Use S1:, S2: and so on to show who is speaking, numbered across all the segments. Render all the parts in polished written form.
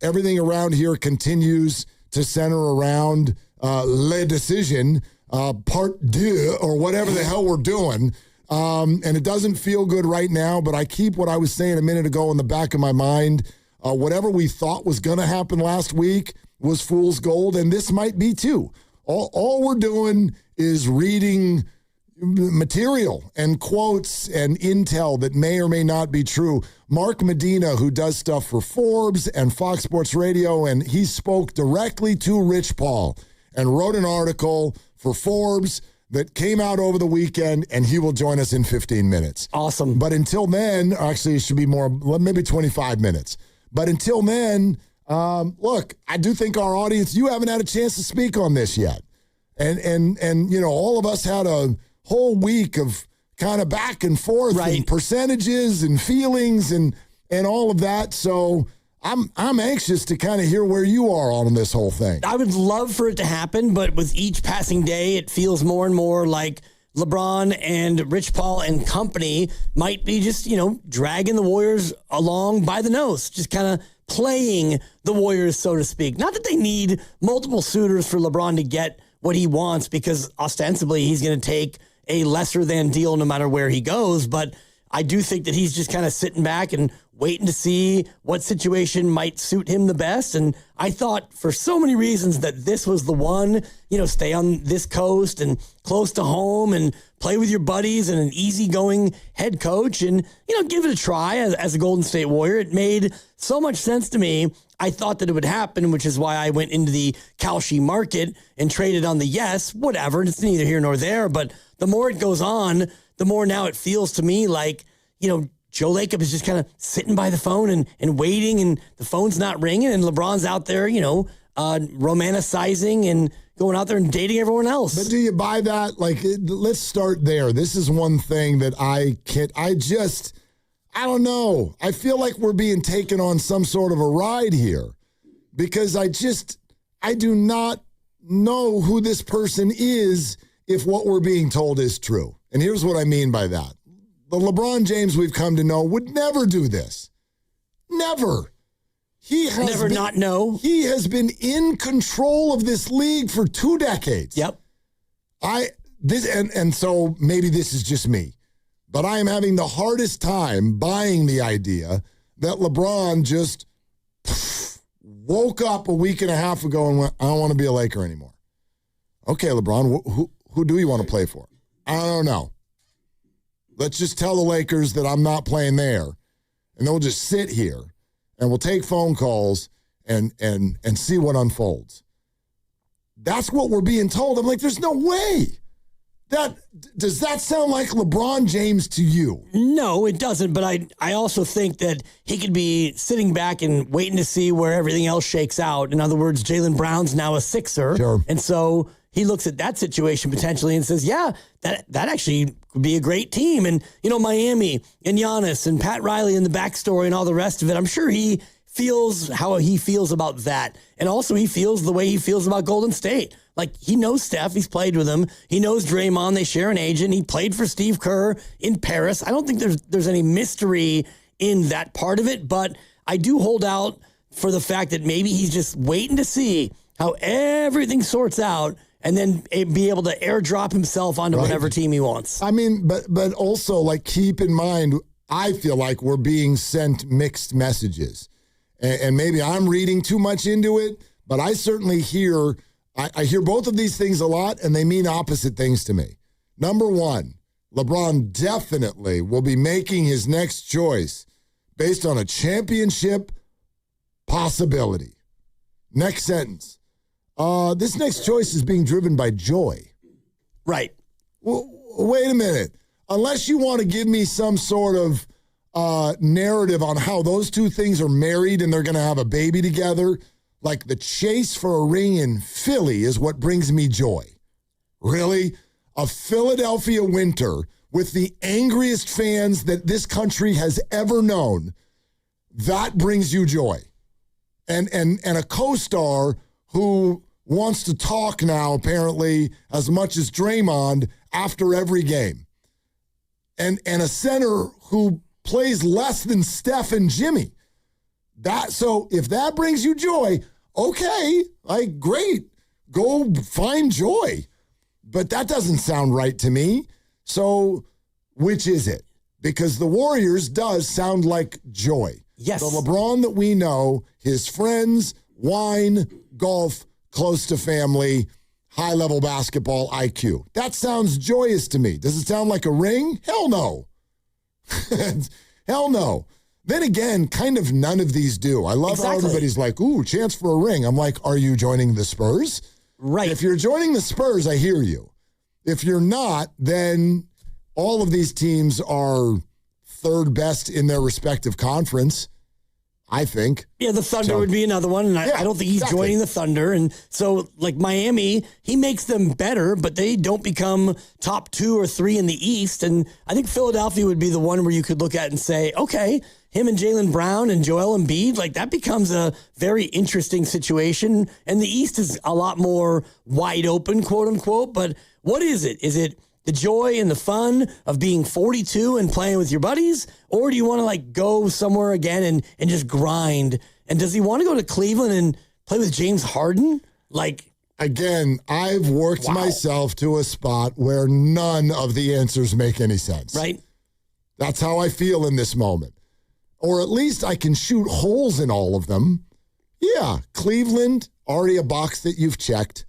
S1: everything around here continues to center around Le Decision, part deux, or whatever the hell we're doing. And it doesn't feel good right now, but I keep what I was saying a minute ago in the back of my mind. Whatever we thought was going to happen last week was fool's gold, and this might be too. All we're doing is reading material and quotes and intel that may or may not be true. Mark Medina, who does stuff for Forbes and Fox Sports Radio, and he spoke directly to Rich Paul and wrote an article for Forbes that came out over the weekend, and he will join us in 15 minutes.
S2: Awesome.
S1: But until then, actually it should be more, maybe 25 minutes. But until then, look, I do think our audience, you haven't had a chance to speak on this yet. And you know, all of us had a whole week of kind of back and forth and percentages and feelings and all of that. So I'm anxious to kind of hear where you are on this whole thing.
S2: I would love for it to happen, but with each passing day, it feels more and more like LeBron and Rich Paul and company might be just, you know, dragging the Warriors along by the nose, just kind of playing the Warriors, so to speak. Not that they need multiple suitors for LeBron to get what he wants, because ostensibly he's going to take a lesser than deal no matter where he goes. But I do think that he's just kind of sitting back and waiting to see what situation might suit him the best. And I thought for so many reasons that this was the one, you know, stay on this coast and close to home and play with your buddies and an easygoing head coach and, you know, give it a try as a Golden State Warrior. It made so much sense to me. I thought that it would happen, which is why I went into the Kalshi market and traded on the yes, whatever. It's neither here nor there. But the more it goes on, the more now it feels to me like, you know, Joe Lacob is just kind of sitting by the phone and waiting, and the phone's not ringing, and LeBron's out there, you know, romanticizing and going out there and dating everyone else.
S1: But do you buy that? Like, let's start there. This is one thing that I don't know. I feel like we're being taken on some sort of a ride here, because I do not know who this person is if what we're being told is true. And here's what I mean by that. The LeBron James we've come to know would never do this. Never. He has been in control of this league for 2 decades.
S2: Yep.
S1: So maybe this is just me, but I am having the hardest time buying the idea that LeBron just woke up a week and a half ago and went, I don't want to be a Laker anymore. Okay, LeBron, who do you want to play for? I don't know. Let's just tell the Lakers that I'm not playing there, and they'll just sit here, and we'll take phone calls and see what unfolds. That's what we're being told. I'm like, there's no way. Does that sound like LeBron James to you?
S2: No, it doesn't. But I also think that he could be sitting back and waiting to see where everything else shakes out. In other words, Jaylen Brown's now a Sixer.
S1: Sure.
S2: And so he looks at that situation potentially and says, yeah, that actually would be a great team. And, you know, Miami and Giannis and Pat Riley and the backstory and all the rest of it, I'm sure he feels how he feels about that. And also he feels the way he feels about Golden State. Like, he knows Steph. He's played with him. He knows Draymond. They share an agent. He played for Steve Kerr in Paris. I don't think there's any mystery in that part of it, but I do hold out for the fact that maybe he's just waiting to see how everything sorts out and then be able to airdrop himself onto whatever team he wants.
S1: I mean, but also, like, keep in mind, I feel like we're being sent mixed messages. And maybe I'm reading too much into it, but I certainly hear... I hear both of these things a lot, and they mean opposite things to me. Number one, LeBron definitely will be making his next choice based on a championship possibility. Next sentence. This next choice is being driven by joy.
S2: Right.
S1: Well, wait a minute. Unless you want to give me some sort of narrative on how those two things are married and they're going to have a baby together, like the chase for a ring in Philly is what brings me joy. Really? A Philadelphia winter with the angriest fans that this country has ever known, that brings you joy. And a co-star who wants to talk now, apparently, as much as Draymond after every game. And a center who plays less than Steph and Jimmy. So if that brings you joy, okay, like great, go find joy. But that doesn't sound right to me. So which is it? Because the Warriors does sound like joy.
S2: Yes.
S1: The LeBron that we know, his friends, wine, golf, close to family, high-level basketball IQ. That sounds joyous to me. Does it sound like a ring? Hell no. Hell no. Then again, kind of none of these do. I love how everybody's like, ooh, chance for a ring. I'm like, are you joining the Spurs?
S2: Right.
S1: If you're joining the Spurs, I hear you. If you're not, then all of these teams are third best in their respective conference, I think.
S2: Yeah, the Thunder would be another one, and I don't think he's joining the Thunder. And so, like Miami, he makes them better, but they don't become top 2 or 3 in the East. And I think Philadelphia would be the one where you could look at and say, okay, him and Jaylen Brown and Joel Embiid, like that becomes a very interesting situation. And the East is a lot more wide open, quote unquote. But what is it? Is it the joy and the fun of being 42 and playing with your buddies? Or do you want to like go somewhere again and just grind? And does he want to go to Cleveland and play with James Harden? Like,
S1: again, I've worked myself to a spot where none of the answers make any sense.
S2: Right.
S1: That's how I feel in this moment. Or at least I can shoot holes in all of them. Yeah, Cleveland, already a box that you've checked.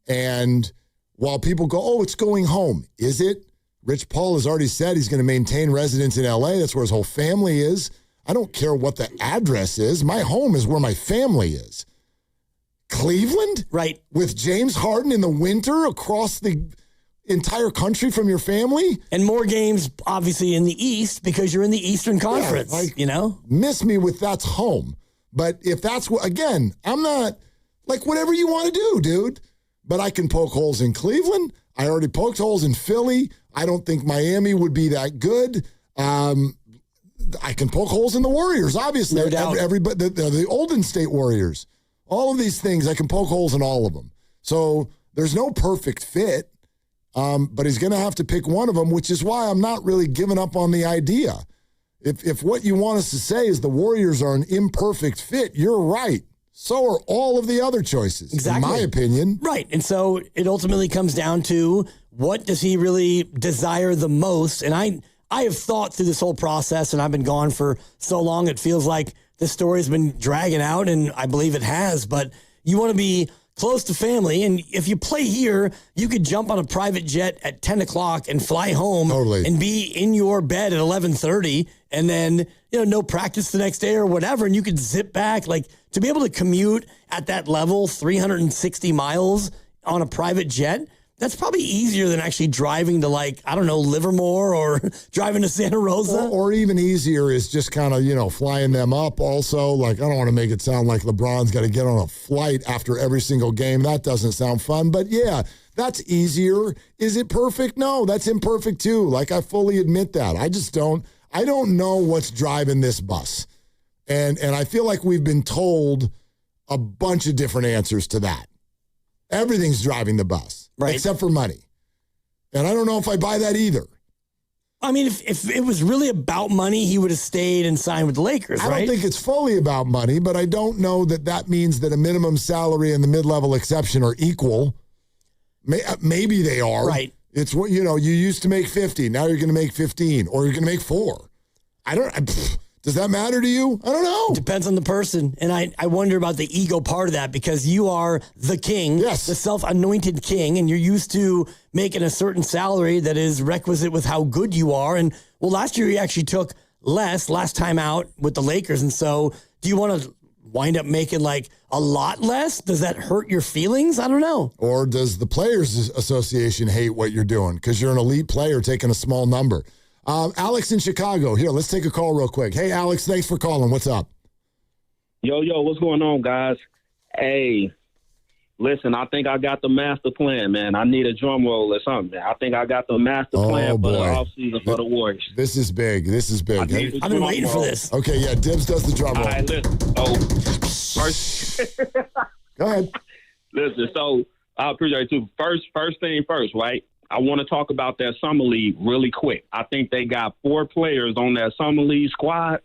S1: And while people go, oh, it's going home. Is it? Rich Paul has already said he's going to maintain residence in L.A. That's where his whole family is. I don't care what the address is. My home is where my family is. Cleveland?
S2: Right.
S1: With James Harden in the winter across the entire country from your family?
S2: And more games, obviously, in the East because you're in the Eastern Conference, you know?
S1: Miss me with that's home. But if that's what, again, I'm not, like, whatever you want to do, dude. But I can poke holes in Cleveland. I already poked holes in Philly. I don't think Miami would be that good. I can poke holes in the Warriors, obviously.
S2: No doubt.
S1: Everybody, the Golden State Warriors. All of these things, I can poke holes in all of them. So there's no perfect fit, but he's going to have to pick one of them, which is why I'm not really giving up on the idea. If what you want us to say is the Warriors are an imperfect fit, you're right. So are all of the other choices, in my opinion.
S2: Right. And so it ultimately comes down to what does he really desire the most? And I have thought through this whole process, and I've been gone for so long, it feels like this story has been dragging out, and I believe it has. But you want to be close to family, and if you play here, you could jump on a private jet at 10 o'clock and fly home and be in your bed at 11:30, and then no practice the next day or whatever, and you could zip back. Like, to be able to commute at that level, 360 miles on a private jet, that's probably easier than actually driving to, like, I don't know, Livermore or driving to Santa Rosa.
S1: Or even easier is just kind of, flying them up also. Like, I don't want to make it sound like LeBron's got to get on a flight after every single game. That doesn't sound fun. But, yeah, that's easier. Is it perfect? No, that's imperfect too. Like, I fully admit that. I don't know what's driving this bus. And I feel like we've been told a bunch of different answers to that. Everything's driving the bus, right? Except for money. And I don't know if I buy that either.
S2: I mean, if it was really about money, he would have stayed and signed with the Lakers, right?
S1: I don't think it's fully about money, but I don't know that means that a minimum salary and the mid-level exception are equal. Maybe they are.
S2: Right.
S1: It's what, you used to make 50. Now you're going to make 15 or you're going to make 4. Does that matter to you? I don't know.
S2: It depends on the person. And I wonder about the ego part of that, because you are the king, the self-anointed king, and you're used to making a certain salary that is requisite with how good you are. And, well, last year you actually took less last time out with the Lakers. And so do you want to wind up making like a lot less? Does that hurt your feelings? I don't know.
S1: Or does the Players Association hate what you're doing because you're an elite player taking a small number? Alex in Chicago. Here, let's take a call real quick. Hey, Alex, thanks for calling. What's up?
S3: Yo, what's going on, guys? Hey, listen, I think I got the master plan, man. I need a drum roll or something, man. I think I got the master plan for the offseason for the Warriors.
S1: This is big.
S2: I've been waiting for this.
S1: Okay, yeah, Dibs does the drum roll.
S3: All right, listen. First.
S1: Go ahead.
S3: Listen, so I appreciate it, too. First thing first, right? I want to talk about that Summer League really quick. I think they got 4 players on that Summer League squad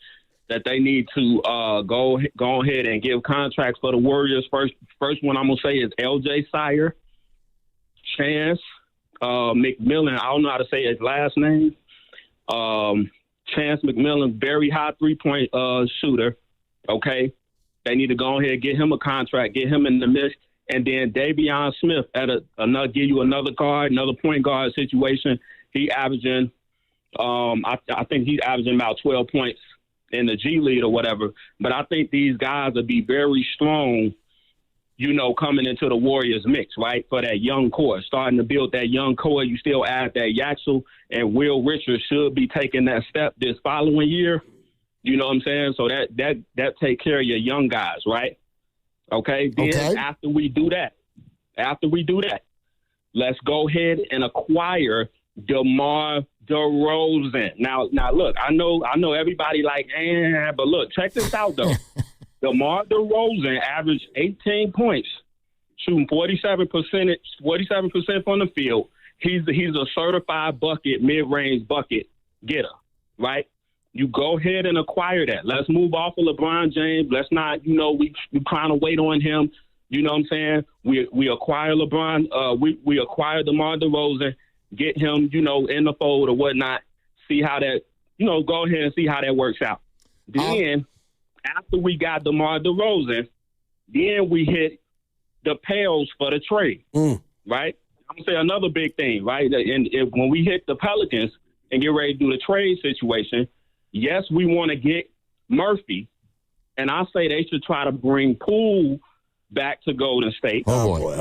S3: that they need to go ahead and give contracts for the Warriors. First one I'm gonna say is LJ Sire, Chance McMillan. I don't know how to say his last name. Chance McMillan, very high 3-point shooter. Okay, they need to go ahead and get him a contract, get him in the mix, and then Davion Smith at give you another point guard situation. He averaging, I think he's averaging about 12 points in the G League or whatever. But I think these guys will be very strong, coming into the Warriors mix, right, for that young core. Starting to build that young core, you still add that Yaxel and Will Richards should be taking that step this following year. You know what I'm saying? So that take care of your young guys, right? Okay. Then after we do that, let's go ahead and acquire DeMar DeRozan. Now, look, I know everybody but look, check this out though. DeMar DeRozan averaged 18 points, shooting 47% from the field. He's a certified mid-range bucket getter, right? You go ahead and acquire that. Let's move off of LeBron James. Let's not, we trying to wait on him. You know what I'm saying? We acquire LeBron. We acquire DeMar DeRozan. Get him, in the fold or whatnot. See how that, go ahead and see how that works out. Then, after we got DeMar DeRozan, then we hit the Pels for the trade, right? I'm going to say another big thing, right? And when we hit the Pelicans and get ready to do the trade situation, yes, we want to get Murphy, and I say they should try to bring Poole back to Golden State.
S1: Oh, boy.